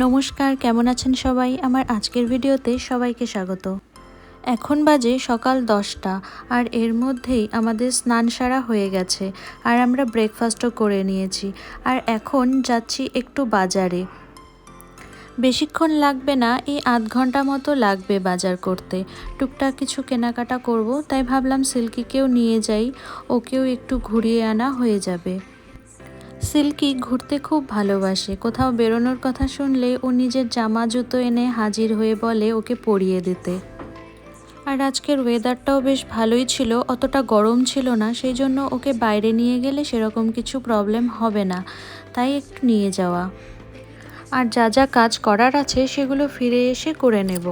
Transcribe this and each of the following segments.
নমস্কার, কেমন আছেন সবাই? আমার আজকের ভিডিওতে সবাইকে স্বাগত। এখন বাজে সকাল 10টা আর এর মধ্যেই আমাদের স্নান সারা হয়ে গেছে আর আমরা ব্রেকফাস্টও করে নিয়েছি। আর এখন যাচ্ছি একটু বাজারে। বেশিক্ষণ লাগবে না, এই আধ ঘন্টা মতো লাগবে বাজার করতে। টুকটাক কিছু কেনাকাটা করব, তাই ভাবলাম সিল্কিকেও নিয়ে যাই, ওকেও একটু ঘুরিয়ে আনা হয়ে যাবে। সিল্কি ঘুরতে খুব ভালোবাসে। কোথাও বেরোনোর কথা শুনলে ও নিজের জামা জুতো এনে হাজির হয়ে বলে ওকে পরিয়ে দিতে। আর আজকের ওয়েদারটাও বেশ ভালোই ছিল, অতটা গরম ছিল না, সেই জন্য ওকে বাইরে নিয়ে গেলে সেরকম কিছু প্রবলেম হবে না, তাই একটু নিয়ে যাওয়া। আর যা যা কাজ করার আছে সেগুলো ফিরে এসে করে নেব।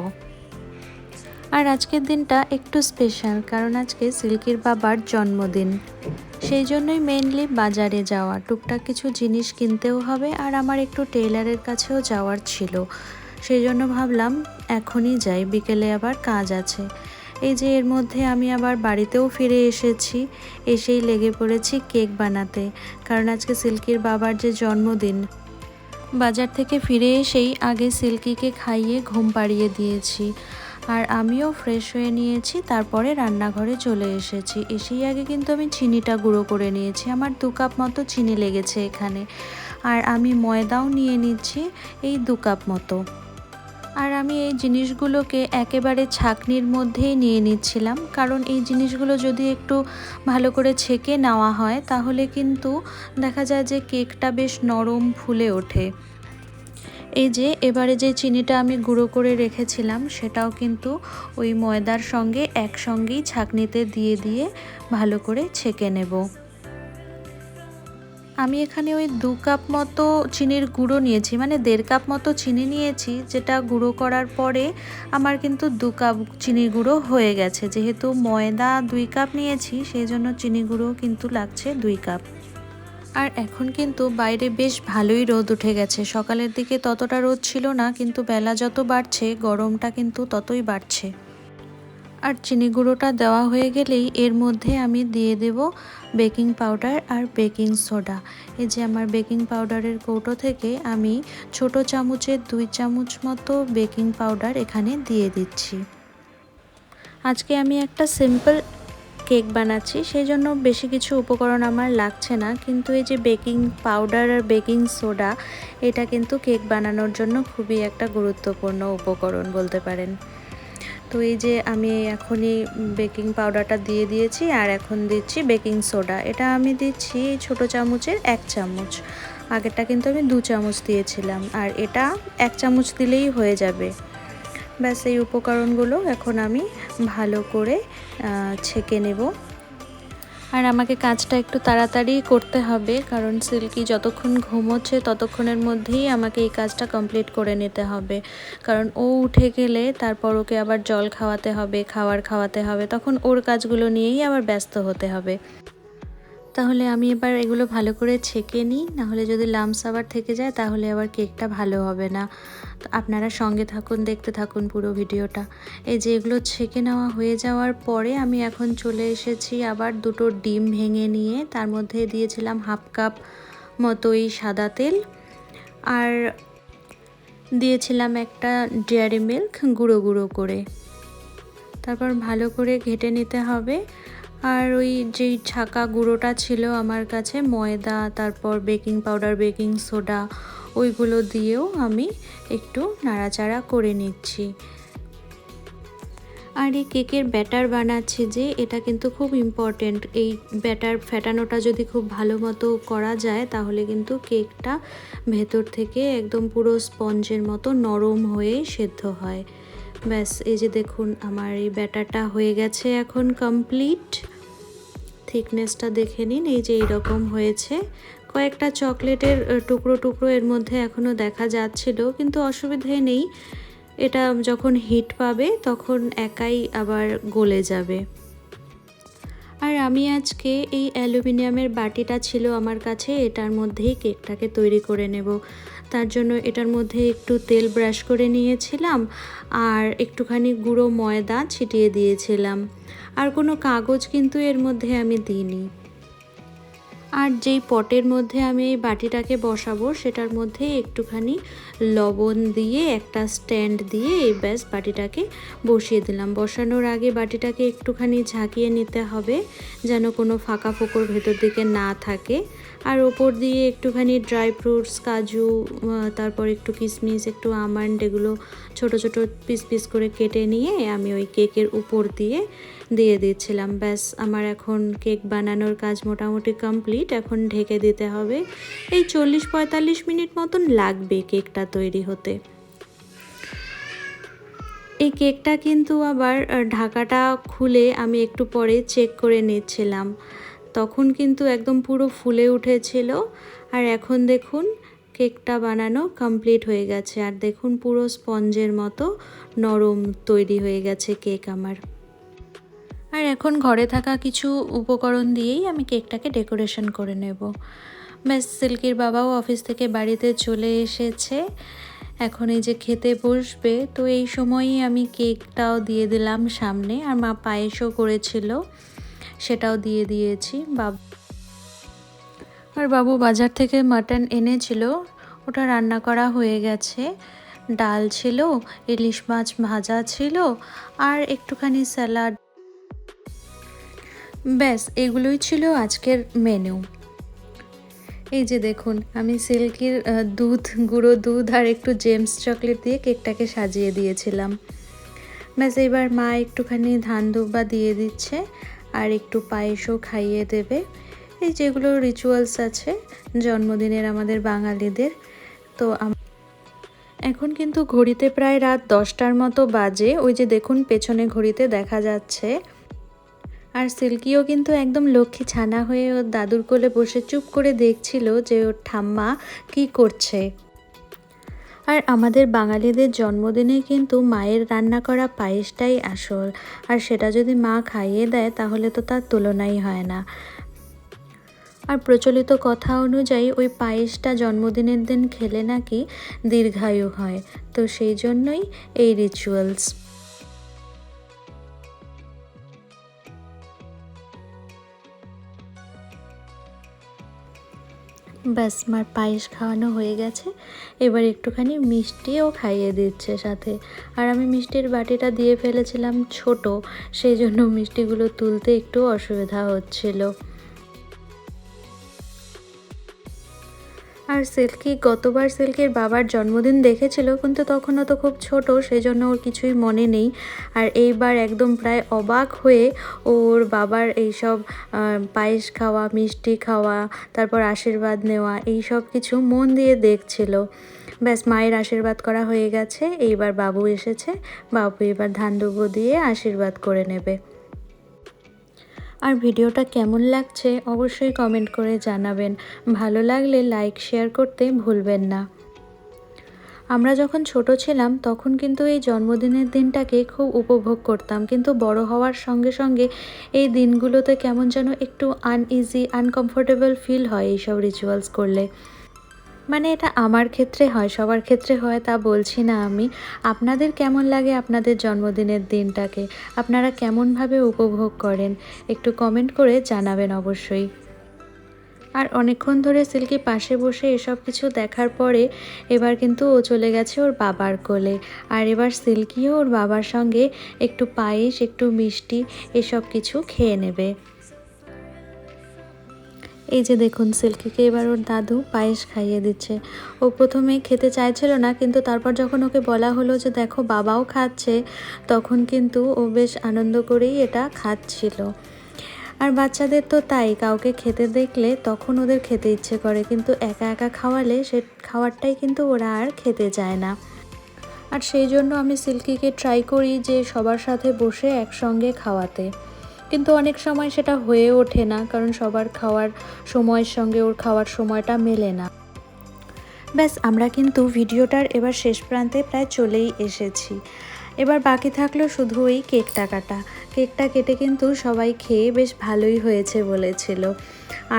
আর আজকের দিনটা একটু স্পেশাল, কারণ আজকে সিল্কির বাবার জন্মদিন। সেই জন্যই মেইনলি বাজারে যাওয়া, টুকটাক কিছু জিনিস কিনতেও হবে আর আমার একটু টেইলারের কাছেও যাওয়ার ছিল। সেই জন্য ভাবলাম এখনই যাই, বিকেলে আবার কাজ আছে। এই যে এর মধ্যে আমি আবার বাড়িতেও ফিরে এসেছি, এসেই লেগে পড়েছি কেক বানাতে, কারণ আজকে সিল্কির বাবার যে জন্মদিন। বাজার থেকে ফিরে এসেই আগে সিল্কিকে খাইয়ে ঘুম পাড়িয়ে দিয়েছি আর আমিও ফ্রেশ হয়ে নিয়েছি, তারপরে রান্নাঘরে চলে এসেছি। এসেই আগে কিন্তু আমি চিনিটা গুঁড়ো করে নিয়েছি, আমার 2 কাপ মতো চিনি লেগেছে এখানে। আর আমি ময়দাও নিয়ে নিচ্ছি এই 2 কাপ মতো। আর আমি এই জিনিসগুলোকে একেবারে ছাঁকনির মধ্যেই নিয়ে নিচ্ছিলাম, কারণ এই জিনিসগুলো যদি একটু ভালো করে ছেঁকে নেওয়া হয় তাহলে কিন্তু দেখা যায় যে কেকটা বেশ নরম ফুলে ওঠে। এই যে এবারে যে চিনিটা আমি গুঁড়ো করে রেখেছিলাম সেটাও কিন্তু ওই ময়দার সঙ্গে একসঙ্গেই ছাঁকনিতে দিয়ে দিয়ে ভালো করে ছেঁকে নেব। আমি এখানে ওই 2 কাপ মতো চিনির গুঁড়ো নিয়েছি, মানে 1.5 কাপ মতো চিনি নিয়েছি, যেটা গুঁড়ো করার পরে আমার কিন্তু 2 কাপ চিনি গুঁড়ো হয়ে গেছে। যেহেতু ময়দা 2 কাপ নিয়েছি সেই জন্য চিনি গুঁড়ো কিন্তু লাগছে 2 কাপ। আর এখন কিন্তু বাইরে বেশ ভালোই রোদ উঠে গেছে। সকালের দিকে ততটা রোদ ছিল না, কিন্তু বেলা যত বাড়ছে গরমটা কিন্তু ততই বাড়ছে। আর চিনি গুঁড়োটা দেওয়া হয়ে গেলেই এর মধ্যে আমি দিয়ে দেব বেকিং পাউডার আর বেকিং সোডা। এই যে আমার বেকিং পাউডারের কৌটো থেকে আমি ছোট চামচের 2 চামচ মতো বেকিং পাউডার এখানে দিয়ে দিচ্ছি। আজকে আমি একটা সিম্পল কেক বানাচ্ছি, সেই জন্য বেশি কিছু উপকরণ আমার লাগছে না, কিন্তু এই যে বেকিং পাউডার আর বেকিং সোডা এটা কিন্তু কেক বানানোর জন্য খুবই একটা গুরুত্বপূর্ণ উপকরণ বলতে পারেন। তো এই যে আমি এখনই বেকিং পাউডারটা দিয়ে দিয়েছি আর এখন দিচ্ছি বেকিং সোডা। এটা আমি দিচ্ছি ছোট চামচের 1 চামচ, আগেরটা কিন্তু আমি 2 চামচ দিয়েছিলাম, আর এটা 1 চামচ দিলেই হয়ে যাবে। ব্যাস এই উপকরণগুলো এখন আমি ভালো করে ছেঁকে নেব। আর আমাকে কাজটা একটু তাড়াতাড়ি করতে হবে, কারণ সিল্কি যতক্ষণ ঘুমোচ্ছে ততক্ষণের মধ্যেই আমাকে এই কাজটা কমপ্লিট করে নিতে হবে। কারণ ও উঠে গেলে তারপর ওকে আবার জল খাওয়াতে হবে, খাবার খাওয়াতে হবে, তখন ওর কাজগুলো নিয়েই আবার ব্যস্ত হতে হবে। তাহলে আমি এবার এগুলো ভালো করে ছেঁকে নিই, নাহলে যদি লাম্পস আবার থেকে যায় তাহলে আবার কেকটা ভালো হবে না। তো আপনারা সঙ্গে থাকুন, দেখতে থাকুন পুরো ভিডিওটা। এই যে এগুলো ছেঁকে নেওয়া হয়ে যাওয়ার পরে আমি এখন চলে এসেছি আবার 2টো ডিম ভেঙে নিয়ে তার মধ্যে দিয়েছিলাম 1/2 কাপ মতোই সাদা তেল, আর দিয়েছিলাম একটা ডেয়ারি মিল্ক গুঁড়ো গুঁড়ো করে। তারপর ভালো করে ঘেটে নিতে হবে। আর ওই যেই ছাকা গুঁড়োটা ছিল আমার কাছে, ময়দা, তারপর বেকিং পাউডার, বেকিং সোডা, ওইগুলো দিয়েও আমি একটু নাড়াচাড়া করে নিচ্ছি। আর এই কেকের ব্যাটার বানাচ্ছি যে, এটা কিন্তু খুব ইম্পর্টেন্ট। এই ব্যাটার ফেটানোটা যদি খুব ভালো মতো করা যায় তাহলে কিন্তু কেকটা ভেতর থেকে একদম পুরো স্পঞ্জের মতো নরম হয়ে সেদ্ধ হয়। ব্যাস এই যে দেখুন আমার এই ব্যাটারটা হয়ে গেছে এখন কমপ্লিট। থিকনেসটা দেখে নিন, এই যে এইরকম হয়েছে। কয়েকটা চকলেটের টুকরো টুকরো এর মধ্যে এখনও দেখা যাচ্ছিল, কিন্তু অসুবিধে নেই, এটা যখন হিট পাবে তখন একাই আবার গলে যাবে। আর আমি আজকে এই অ্যালুমিনিয়ামের বাটিটা ছিল আমার কাছে, এটার মধ্যেই কেকটাকে তৈরি করে নেব। তার জন্য এটার মধ্যে একটু তেল ব্রাশ করে নিয়েছিলাম আর একটুখানি গুঁড়ো ময়দা ছিটিয়ে দিয়েছিলাম। আর কোনো কাগজ কিন্তু এর মধ্যে আমি দিইনি। আর যেই পটের মধ্যে আমি এই বাটিটাকে বসাবো সেটার মধ্যে একটুখানি লবণ দিয়ে একটা স্ট্যান্ড দিয়ে এই ব্যাস বাটিটাকে বসিয়ে দিলাম। বসানোর আগে বাটিটাকে একটুখানি ঝাঁকিয়ে নিতে হবে যেন কোনো ফাঁকা ফোকর ভেতর দিকে না থাকে। আর ওপর দিয়ে একটুখানি ড্রাই ফ্রুটস, কাজু, তারপর একটু কিশমিশ, একটু আমন্ড, এগুলো ছোট ছোট পিস পিস করে কেটে নিয়ে আমি ওই কেকের উপর দিয়ে দিচ্ছিলাম। ব্যাস আমার এখন কেক বানানোর কাজ মোটামুটি কমপ্লিট। এখন ঢেকে দিতে হবে। এই 40-45 মিনিট মতন লাগবে কেকটা তৈরি হতে। এই কেকটা কিন্তু আবার ঢাকাটা খুলে আমি একটু পরে চেক করে নিচ্ছিলাম, তখন কিন্তু একদম পুরো ফুলে উঠেছিল। আর এখন দেখুন কেকটা বানানো কমপ্লিট হয়ে গেছে। আর দেখুন পুরো স্পঞ্জের মতো নরম তৈরি হয়ে গেছে কেক আমার। আর এখন ঘরে থাকা কিছু উপকরণ দিয়েই আমি কেকটাকে ডেকোরেশন করে নেব। ব্যাস সিল্কির বাবাও অফিস থেকে বাড়িতে চলে এসেছে, এখন এই যে খেতে বসবে। তো এই সময়ই আমি কেকটাও দিয়ে দিলাম সামনে। আর মা পায়েসও করেছিল, সেটাও দিয়ে দিয়েছি। আর বাবু বাজার থেকে মাটন এনেছিল, ওটা রান্না করা হয়ে গেছে। ডাল ছিল, ইলিশ মাছ ভাজা ছিল, আর একটুখানি স্যালাড। ব্যাস এগুলোই ছিল আজকের মেনু। এই যে দেখুন আমি সিল্কির গুঁড়ো দুধ আর একটু জেমস চকলেট দিয়ে কেকটাকে সাজিয়ে দিয়েছিলাম। ব্যাস এবার মা একটুখানি ধান দুব্বা দিয়ে দিচ্ছে আর একটু পায়েসও খাইয়ে দেবে। এই যেগুলো রিচুয়ালস আছে জন্মদিনের আমাদের বাঙালিদের। তো এখন কিন্তু ঘড়িতে প্রায় রাত 10টার মতো বাজে। ওই যে দেখুন পেছনে ঘড়িতে দেখা যাচ্ছে। আর সিল্কিও কিন্তু একদম লক্ষ্মী ছানা হয়ে ওর দাদুর কোলে বসে চুপ করে দেখছিল যে ওর ঠাম্মা কি করছে। আর আমাদের বাঙালিদের জন্মদিনে কিন্তু মায়ের রান্না করা পায়েসটাই আসল। আর সেটা যদি মা খাইয়ে দেয় তাহলে তো তার তুলনাই হয় না। আর প্রচলিত কথা অনুযায়ী ওই পায়েসটা জন্মদিনের দিন খেলে নাকি দীর্ঘায়ু হয়, তো সেই জন্যই এই রিচুয়ালস। ব্যাস মার পায়েস খাওয়ানো হয়ে গেছে, এবার একটুখানি মিষ্টিও খাইয়ে দিচ্ছে সাথে। আর আমি মিষ্টির বাটিটা দিয়ে ফেলেছিলাম ছোট, সেই জন্য মিষ্টিগুলো তুলতে একটু অসুবিধা হচ্ছিল। আর গতবার সিল্কির বাবার জন্মদিন দেখেছিল, কিন্তু তখনও তো খুব ছোট, সেই জন্য ওর কিছুই মনে নেই। আর এইবার একদম প্রায় অবাক হয়ে ওর বাবার এইসব পায়েস খাওয়া, মিষ্টি খাওয়া, তারপর আশীর্বাদ নেওয়া, এই সব কিছু মন দিয়ে দেখছিল। ব্যাস মায়ের আশীর্বাদ করা হয়ে গেছে, এইবার বাবু এসেছে, বাবু এবার ধান দুব্বো দিয়ে আশীর্বাদ করে নেবে। আর ভিডিওটা কেমন লাগছে অবশ্যই কমেন্ট করে জানাবেন। ভালো লাগলে লাইক শেয়ার করতে ভুলবেন না। আমরা যখন ছোট ছিলাম তখন কিন্তু এই জন্মদিনের দিনটাকে খুব উপভোগ করতাম, কিন্তু বড় হওয়ার সঙ্গে সঙ্গে এই দিনগুলোতে কেমন যেন একটু আনইজি, আনকমফোর্টেবল ফিল হয় এইসব রিচুয়ালস করলে। মানে এটা আমার ক্ষেত্রে হয়, সবার ক্ষেত্রে হয় তা বলছি না আমি। আপনাদের কেমন লাগে আপনাদের জন্মদিনের দিনটাকে, আপনারা কেমনভাবে উপভোগ করেন একটু কমেন্ট করে জানাবেন অবশ্যই। আর অনেকক্ষণ ধরে সিল্কি পাশে বসে এসব কিছু দেখার পরে এবার কিন্তু ও চলে গেছে ওর বাবার কোলে। আর এবার সিল্কিও ওর বাবার সঙ্গে একটু পায়েস, একটু মিষ্টি এসব কিছু খেয়ে নেবে। এই যে দেখুন সিল্কিকে এবার ওর দাদু পায়েস খাইয়ে দিচ্ছে। ও প্রথমে খেতে চাইছিল না, কিন্তু তারপর যখন ওকে বলা হলো যে দেখো বাবাও খাচ্ছে, তখন কিন্তু ও বেশ আনন্দ করেই এটা খাচ্ছিল। আর বাচ্চাদের তো তাই, কাউকে খেতে দেখলে তখন ওদের খেতে ইচ্ছে করে, কিন্তু একা একা খাওয়ালে সে খাওয়ারটাই কিন্তু ওরা আর খেতে চায় না। আর সেই জন্য আমি সিল্কিকে ট্রাই করি যে সবার সাথে বসে একসঙ্গে খাওয়াতে, কিন্তু অনেক সময় সেটা হয়ে ওঠে না, কারণ সবার খাওয়ার সময়ের সঙ্গে ওর খাওয়ার সময়টা মেলে না। ব্যাস আমরা কিন্তু ভিডিওটার এবার শেষ প্রান্তে প্রায় চলেই এসেছি। এবার বাকি থাকলো শুধু ওই কেকটা কাটা। কেকটা কেটে কিন্তু সবাই খেয়ে বেশ ভালোই হয়েছে বলেছিল,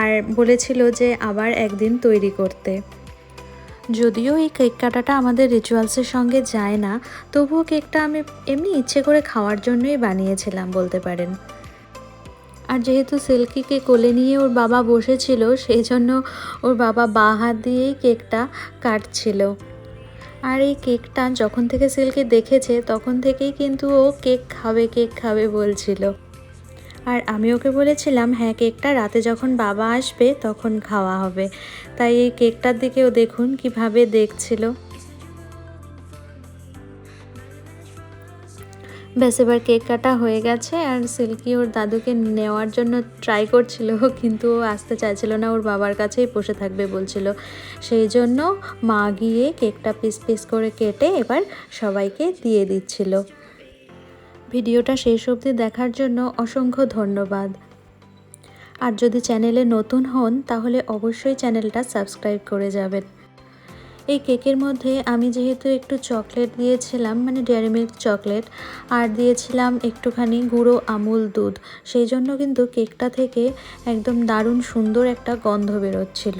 আর বলেছিল যে আবার একদিন তৈরি করতে। যদিও এই কেক কাটাটা আমাদের রিচুয়ালসের সঙ্গে যায় না, তবুও কেকটা আমি এমনি ইচ্ছে করে খাওয়ার জন্যই বানিয়েছিলাম বলতে পারেন। আর যেহেতু সিল্কিকে কোলে নিয়ে ওর বাবা বসেছিল, সেই জন্য ওর বাবা বাঁ হাত দিয়েই কেকটা কাটছিল। আর এই কেকটা যখন থেকে সিল্কি দেখেছে তখন থেকেই কিন্তু ও কেক খাবে বলছিল। আর আমি ওকে বলেছিলাম হ্যাঁ, কেকটা রাতে যখন বাবা আসবে তখন খাওয়া হবে। তাই এই কেকটার দিকেও দেখুন কিভাবে দেখছিল। ব্যাস, এবার কেক কাটা হয়ে গেছে আর সিল্কি ওর দাদুকে নেওয়ার জন্য ট্রাই করছিল, কিন্তু ও আসতে চাইছিল না, ওর বাবার কাছেই বসে থাকবে বলছিল। সেই জন্য মা গিয়ে কেকটা পিস পিস করে কেটে এবার সবাইকে দিয়ে দিচ্ছিল। ভিডিওটা শেষ অবধি দেখার জন্য অসংখ্য ধন্যবাদ। আর যদি চ্যানেলে নতুন হন তাহলে অবশ্যই চ্যানেলটা সাবস্ক্রাইব করে যাবেন। এই কেকের মধ্যে আমি যেহেতু একটু চকলেট দিয়েছিলাম, মানে ডেয়ারি মিল্ক চকলেট, আর দিয়েছিলাম একটুখানি গুঁড়ো আমুল দুধ, সেই জন্য কিন্তু কেকটা থেকে একদম দারুণ সুন্দর একটা গন্ধ বেরোচ্ছিল।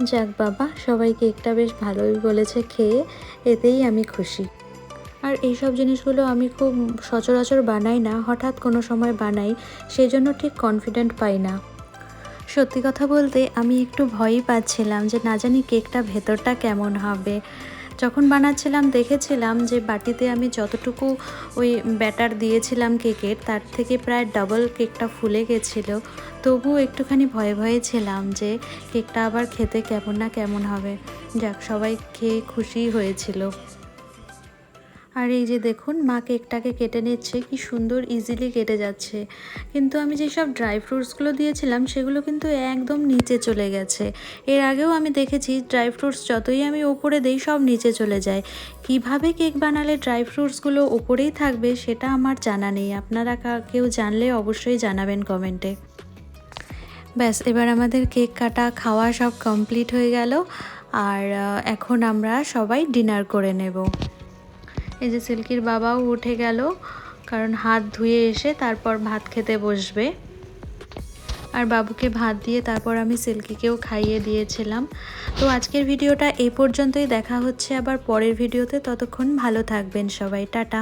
যাক বাবা, সবাই কেকটা বেশ ভালোই বলেছে খেয়ে, এতেই আমি খুশি। আর এইসব জিনিসগুলো আমি খুব সচরাচর বানাই না, হঠাৎ কোনো সময় বানাই, সেই জন্য ঠিক কনফিডেন্ট পাই না। সত্যি কথা বলতে আমি একটু ভয়ই পাচ্ছিলাম যে না জানি কেকটা ভেতরটা কেমন হবে। যখন বানাচ্ছিলাম দেখেছিলাম যে বাটিতে আমি যতটুকু ওই ব্যাটার দিয়েছিলাম কেকের, তার থেকে প্রায় ডাবল কেকটা ফুলে গেছিলো। তবুও একটুখানি ভয়ে ছিলাম যে কেকটা আবার খেতে কেমন হবে। যাক, সবাই খেয়ে খুশি হয়েছিল। আর এই যে দেখুন, মা কেকটাকে কেটে নিচ্ছে, কি সুন্দর ইজিলি কেটে যাচ্ছে। কিন্তু আমি যেসব ড্রাই ফ্রুটসগুলো দিয়েছিলাম সেগুলো কিন্তু একদম নিচে চলে গেছে। এর আগেও আমি দেখেছি ড্রাই ফ্রুটস যতই আমি ওপরে দেই সব নিচে চলে যায়। কিভাবে কেক বানালে ড্রাই ফ্রুটসগুলো ওপরেই থাকবে সেটা আমার জানা নেই। আপনারা কেউ জানলে অবশ্যই জানাবেন কমেন্টে। ব্যাস, এবার আমাদের কেক কাটা খাওয়া সব কমপ্লিট হয়ে গেল। আর এখন আমরা সবাই ডিনার করে নেব। এই যে সিল্কির বাবাও উঠে গেল, কারণ হাত ধুয়ে এসে তারপর ভাত খেতে বসবে। আর বাবুকে ভাত দিয়ে তারপর আমি সিল্কিকেও খাইয়ে দিয়েছিলাম। তো আজকের ভিডিওটা এই পর্যন্তই, দেখা হচ্ছে আবার পরের ভিডিওতে। ততক্ষণ ভালো থাকবেন সবাই, টাটা।